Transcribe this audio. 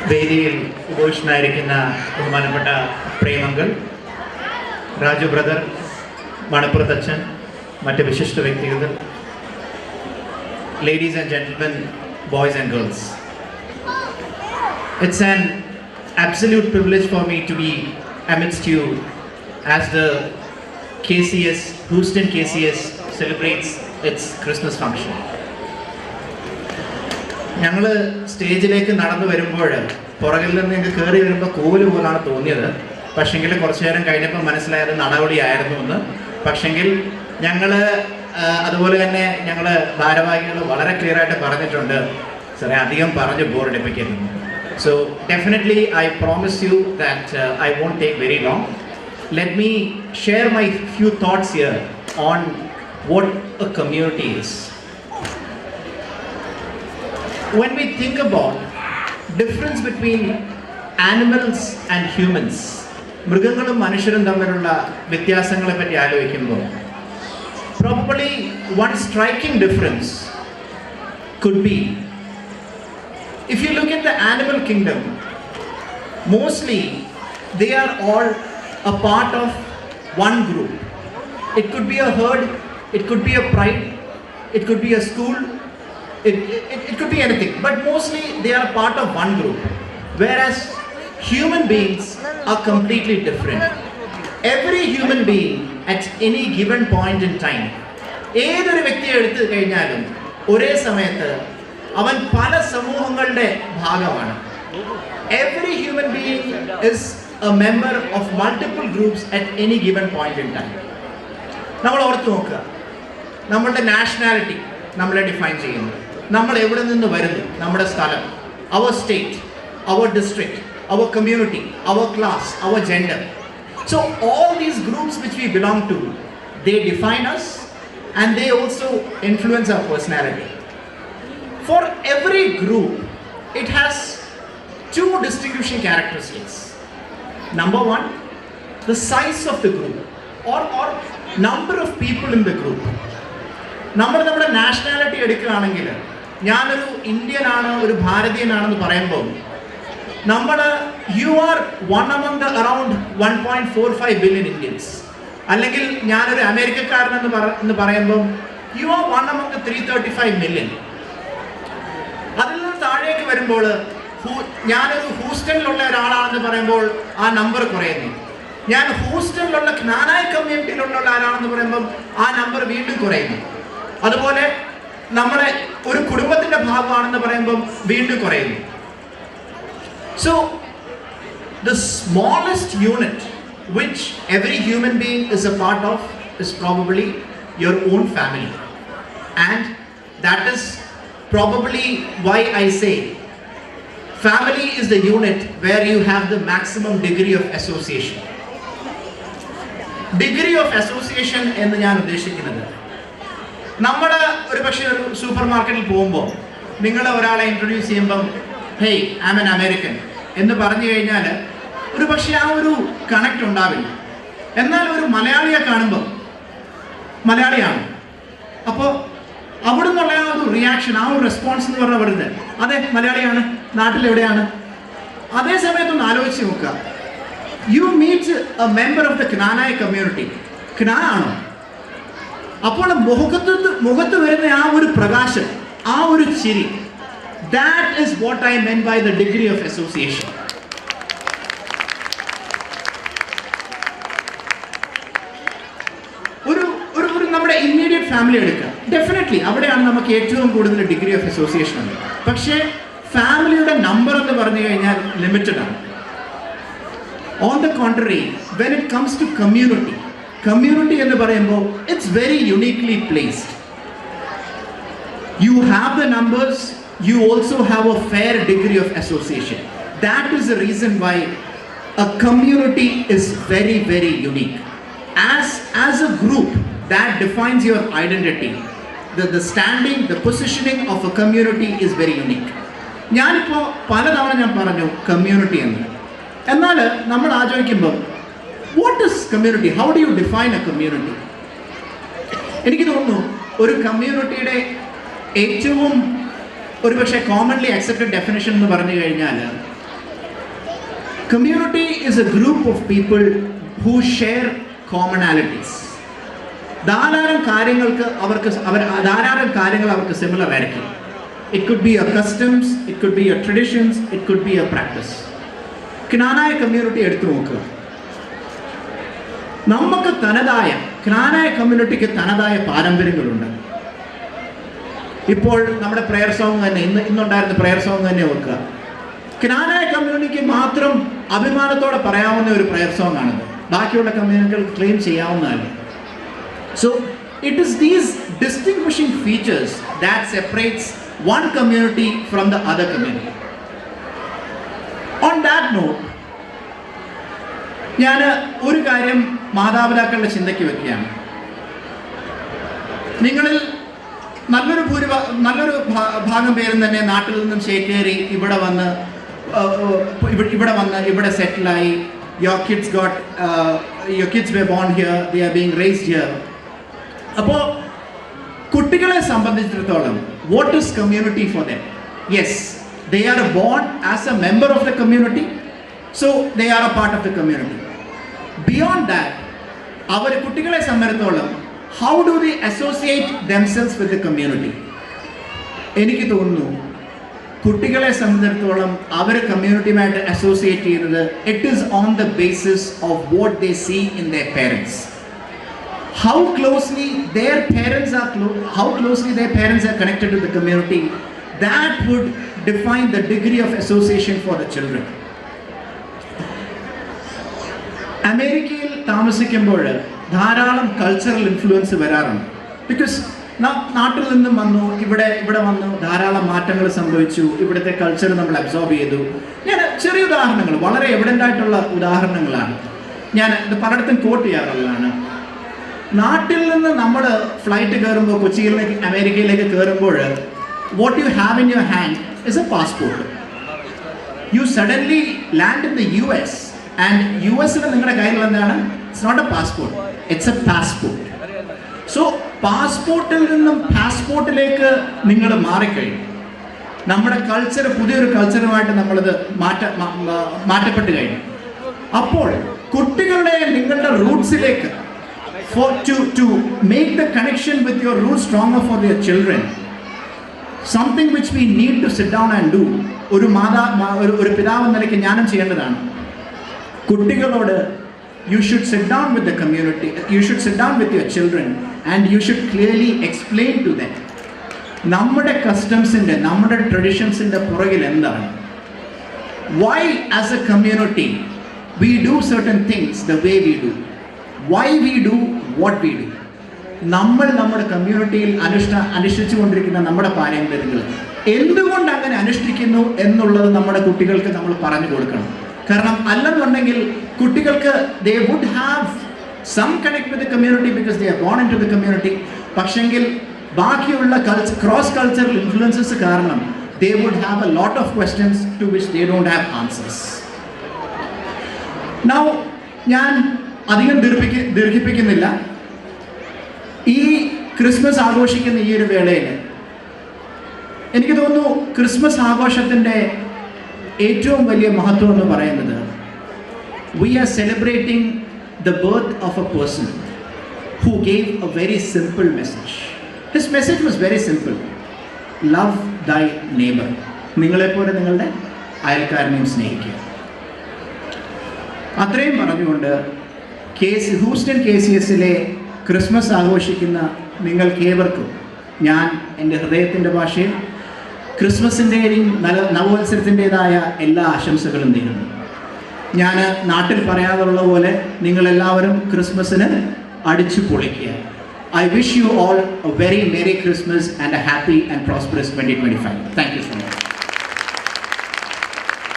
വേദിയിൽ ഉപവിഷ്ടനായിരിക്കുന്ന ബഹുമാനപ്പെട്ട പ്രേമങ്കൾ, രാജു ബ്രദർ, മണപ്പുറത്തച്ഛൻ, മറ്റ് വിശിഷ്ട വ്യക്തികൾ, ladies and gentlemen, boys and girls. It's an absolute privilege for me to be amidst you as the KCS, Houston KCS celebrates its Christmas function. ഞങ്ങൾ സ്റ്റേജിലേക്ക് നടന്നു വരുമ്പോൾ പുറകിൽ നിന്ന് ഞങ്ങൾക്ക് കയറി വരുമ്പോൾ കോവില് പോലാണ് തോന്നിയത്. പക്ഷെങ്കിൽ കുറച്ചു നേരം കഴിഞ്ഞപ്പോൾ മനസ്സിലായത് നടപടിയായിരുന്നു എന്ന്. പക്ഷെങ്കിൽ ഞങ്ങൾ അതുപോലെ തന്നെ ഞങ്ങൾ ഭാരവാഹികൾ വളരെ ക്ലിയർ ആയിട്ട് പറഞ്ഞിട്ടുണ്ട്, സാറേ അധികം പറഞ്ഞ് ബോറടിപ്പിക്കരുത്. So definitely I promise you that I won't take very long. Let me share my few thoughts here on what a community is. When we think about difference between animals and humans, മൃഗങ്ങളും മനുഷ്യരും തമ്മിലുള്ള വ്യത്യാസങ്ങളെ പറ്റി ആലോചിക്കുമ്പോൾ probably one striking difference could be, if you look at the animal kingdom, mostly they are all a part of one group. It could be a herd, it could be a pride, it could be a school, it could be anything, but mostly they are part of one group, whereas human beings are completely different. Every human being at any given point in time, ഏതൊരു വ്യക്തിയെ എടുത്തു കഴിഞ്ഞാലും ഒരേ സമയത്ത് അവൻ പല സമൂഹങ്ങളുടെ ഭാഗമാണ്. Every human being is a member of multiple groups at any given point in time. നമ്മൾ ഓർത്ത് നോക്കുക, നമ്മളുടെ നാഷണാലിറ്റി നമ്മളെ ഡിഫൈൻ ചെയ്യുന്നു. നമ്മൾ എവിടെ നിന്ന് വരുന്നു, നമ്മുടെ സ്ഥലം, our state, our district, our community, our class, our gender. So all these groups which we belong to, they define us and they also influence our personality. For every group, it has two distinguishing characteristics. Number one, the size of the group or number of people in the group. നമ്മുടെ nationality എടുക്കുകയാണെങ്കിൽ, ഞാനൊരു Indian ആണ്, ഒരു ഭാരതീയനാണെന്ന് പറയുമ്പോൾ നമ്മൾ you are one among the around 1.45 billion Indians. അല്ലെങ്കിൽ ഞാനൊരു അമേരിക്കക്കാരനെന്ന് പറയുമ്പോൾ you are one among the 335 million. അതിൽ നിന്ന് താഴേക്ക് വരുമ്പോൾ ഞാനൊരു ഹൂസ്റ്റണിലുള്ള ഒരാളാണെന്ന് പറയുമ്പോൾ ആ നമ്പർ കുറയുന്നു. ഞാൻ ഹൂസ്റ്റണിലുള്ള ക്നാനായ് കമ്മ്യൂണിറ്റിയിലുള്ള ആരാണെന്ന് പറയുമ്പോൾ ആ നമ്പർ വീണ്ടും കുറയുന്നു. അതുപോലെ നമ്മളെ ഒരു കുടുംബത്തിന്റെ ഭാഗമാണെന്ന് പറയുമ്പോൾ വീണ്ടും കുറയുന്നു. So the smallest unit which every human being is a part of is probably your own family, and that is probably why I say family is the unit where you have the maximum degree of association. Degree of association എന്ന് ഞാൻ ഉദ്ദേശിക്കുന്നത്, നമ്മൾ ഒരു പക്ഷേ ഒരു super മാർക്കറ്റിൽ പോകുമ്പോൾ നിങ്ങൾ ഒരാളെ ഇൻട്രൊഡ്യൂസ് ചെയ്യുമ്പം hey I am an American എന്ന് പറഞ്ഞു കഴിഞ്ഞാൽ ഒരു പക്ഷേ ആ ഒരു കണക്ട് ഉണ്ടാവില്ല. എന്നാൽ ഒരു മലയാളിയെ കാണുമ്പോൾ മലയാളിയാണ്, അപ്പോൾ അവിടെ നിന്നുള്ള ആ ഒരു റിയാക്ഷൻ, ആ ഒരു റെസ്പോൺസ് എന്ന് പറഞ്ഞാൽ വരുന്നത് അതെ മലയാളിയാണ്, നാട്ടിലെവിടെയാണ്. അതേ സമയത്തൊന്ന് ആലോചിച്ച് നോക്കുക, you meet a member of the Knanaya community, ക്നാ ആണോ, അപ്പോൾ മുഖത്ത് വരുന്ന ആ ഒരു പ്രകാശം, ആ ഒരു ചിരി, that is what I meant by the degree of association. ഒരു നമ്മുടെ ഇമ്മീഡിയറ്റ് ഫാമിലി എടുക്കുക, ഡെഫിനറ്റ്ലി അവിടെയാണ് നമുക്ക് ഏറ്റവും കൂടുതൽ ഡിഗ്രി ഓഫ് അസോസിയേഷൻ ഉണ്ട്. പക്ഷേ ഫാമിലിയുടെ നമ്പർ എന്ന് പറഞ്ഞു കഴിഞ്ഞാൽ ലിമിറ്റഡ് ആണ്. On the contrary, when it comes to community എന്ന് പറയുമ്പോൾ it's very uniquely placed. You have the numbers, you also have a fair degree of association. That is the reason why a community is very, very unique. As a group, that defines your identity. The standing, the positioning of a community is very unique. ഞാനിപ്പോൾ പലതവണ ഞാൻ പറഞ്ഞു community എന്ന്. എന്നാൽ നമ്മൾ ആലോചിക്കുമ്പോൾ what is community? How do you define a community? എനിക്ക് തോന്നുന്നു ഒരു കമ്മ്യൂണിറ്റിയുടെ ഏറ്റവും ഒരു പക്ഷേ കോമൺലി അക്സെപ്റ്റഡ് ഡെഫിനിഷൻ എന്ന് പറഞ്ഞു കഴിഞ്ഞാൽ Community is a group of people who share commonalities. ധാരാളം കാര്യങ്ങൾ അവർക്ക് സിമിലർ ആയിരിക്കും. It could be your customs, it could be your traditions, it could be your practice. Knanaya community എടുത്തു നോക്കുക. നമുക്ക് ക്നാനായ കമ്മ്യൂണിറ്റിക്ക് തനതായ പാരമ്പര്യങ്ങളുണ്ട്. ഇപ്പോൾ നമ്മുടെ പ്രെയർ സോങ് തന്നെ ഇന്നുണ്ടായിരുന്ന പ്രെയർ സോങ് തന്നെ ഓർക്കുക. ക്നാനായ കമ്മ്യൂണിറ്റിക്ക് മാത്രം അഭിമാനത്തോടെ പറയാവുന്ന ഒരു പ്രെയർ സോങ് ആണത്. ബാക്കിയുള്ള കമ്മ്യൂണിറ്റികൾ claim ചെയ്യാവുന്നതല്ല. So it is these distinguishing features that separates one community from the other community. On that note, ഞാൻ ഒരു കാര്യം മാതാപിതാക്കളുടെ ചിന്തയ്ക്ക് വെക്കുകയാണ്. നിങ്ങളിൽ നല്ലൊരു ഭാഗം പേരും തന്നെ നാട്ടിൽ നിന്നും ചേക്കേറി ഇവിടെ വന്ന് സെറ്റിലായി. Your kids were born here, they are being raised here. അപ്പോൾ കുട്ടികളെ സംബന്ധിച്ചിടത്തോളം what is community for them? Yes, they are born as a member of the community, so they are a part of the community. Beyond that, അവർ കുട്ടികളെ സംബന്ധിച്ചിടത്തോളം how do they associate themselves with the community? എനിക്ക് തോന്നുന്നു കുട്ടികളെ സംബന്ധിച്ചിടത്തോളം അവർ കമ്മ്യൂണിറ്റിയുമായിട്ട് associate ചെയ്യുന്നത് it is on the basis of what they see in their parents. How closely their parents are connected to the community, that would define the degree of association for the children. അമേരിക്കയിൽ താമസിക്കുമ്പോൾ ധാരാളം cultural influence വരാറുണ്ട്. Because നാട്ടിൽ നിന്നും വന്നു, ഇവിടെ വന്നു, ധാരാളം മാറ്റങ്ങൾ സംഭവിച്ചു, ഇവിടുത്തെ കൾച്ചർ നമ്മൾ അബ്സോർബ് ചെയ്തു. ഞാൻ ചെറിയ ഉദാഹരണങ്ങൾ, വളരെ എവിഡൻ്റ് ആയിട്ടുള്ള ഉദാഹരണങ്ങളാണ് ഞാൻ ഇത് പലയിടത്തും കോട്ട് ചെയ്യാറുള്ളതാണ്. നാട്ടിൽ നിന്ന് നമ്മൾ ഫ്ലൈറ്റ് കയറുമ്പോൾ, കൊച്ചിയിലേക്ക് അമേരിക്കയിലേക്ക് കയറുമ്പോൾ, what you have in your hand is a passport. You suddenly land in the US and US നിങ്ങളുടെ കയ്യിൽ എന്താണ്? It's not a passport, it's a passport. So പാസ്പോർട്ടിൽ നിന്നും പാസ്പോർട്ടിലേക്ക് നിങ്ങൾ മാറിക്കഴിഞ്ഞു. നമ്മുടെ കൾച്ചർ പുതിയൊരു കൾച്ചറുമായിട്ട് നമ്മളത് മാറ്റപ്പെട്ട് കഴിഞ്ഞു. അപ്പോൾ കുട്ടികളുടെ നിങ്ങളുടെ റൂട്ട്സിലേക്ക് to make the connection with your roots stronger for your children, something which we need to sit down and do. ഒരു പിതാവ് എന്ന നിലയ്ക്ക് ഞാനും ചെയ്യേണ്ടതാണ്. കുട്ടികളോട് you should sit down with the community, you should sit down with your children and you should clearly explain to them നമ്മുടെ കസ്റ്റംസിൻ്റെ, നമ്മുടെ ട്രഡീഷൻസിൻ്റെ പുറകിൽ എന്താണ്. Why as a community we do certain things the way we do, why we do what we do. നമ്മുടെ കമ്മ്യൂണിറ്റിയിൽ അനുഷ്ഠിച്ചു കൊണ്ടിരിക്കുന്ന നമ്മുടെ പാരമ്പര്യങ്ങൾ എന്തുകൊണ്ട് അങ്ങനെ അനുഷ്ഠിക്കുന്നു എന്നുള്ളത് നമ്മുടെ കുട്ടികൾക്ക് നമ്മൾ പറഞ്ഞു കൊടുക്കണം. കാരണം അല്ലെന്നുണ്ടെങ്കിൽ കുട്ടികൾക്ക് they would have some connect with the community because they are born into the community. പക്ഷെങ്കിൽ ബാക്കിയുള്ള ക്രോസ് കൾച്ചറൽ ഇൻഫ്ലുവൻസസ് കാരണം they would have a lot of questions to which they don't have answers. Now ഞാൻ അധികം ദീർഘിപ്പിക്കുന്നില്ല. ഈ Christmas ആഘോഷിക്കുന്ന ഈ ഒരു വേളയിൽ എനിക്ക് തോന്നുന്നു ക്രിസ്മസ് ആഘോഷത്തിൻ്റെ ഏറ്റവും വലിയ മഹത്വം എന്ന് പറയുന്നത് we are celebrating the birth of a person who gave a very simple message. His message was very simple: love thy neighbor. നിങ്ങളെപ്പോലെ നിങ്ങളുടെ അയൽക്കാരനെയും സ്നേഹിക്കുക. അത്രയും പറഞ്ഞുകൊണ്ട് ഹൂസ്റ്റൺ KCSലെ ക്രിസ്മസ് ആഘോഷിക്കുന്ന നിങ്ങൾക്കേവർക്കും ഞാൻ എൻ്റെ ഹൃദയത്തിൻ്റെ ഭാഷയിൽ ക്രിസ്മസിൻ്റെയും നവവത്സരത്തിൻ്റെതായ എല്ലാ ആശംസകളും നേരുന്നു. ഞാൻ നാട്ടിൽ പറയാതുള്ള പോലെ നിങ്ങളെല്ലാവരും ക്രിസ്മസിന് അടിച്ചു പൊളിക്കുക. I wish you all a very Merry Christmas and a happy and prosperous 2025. Thank you so much.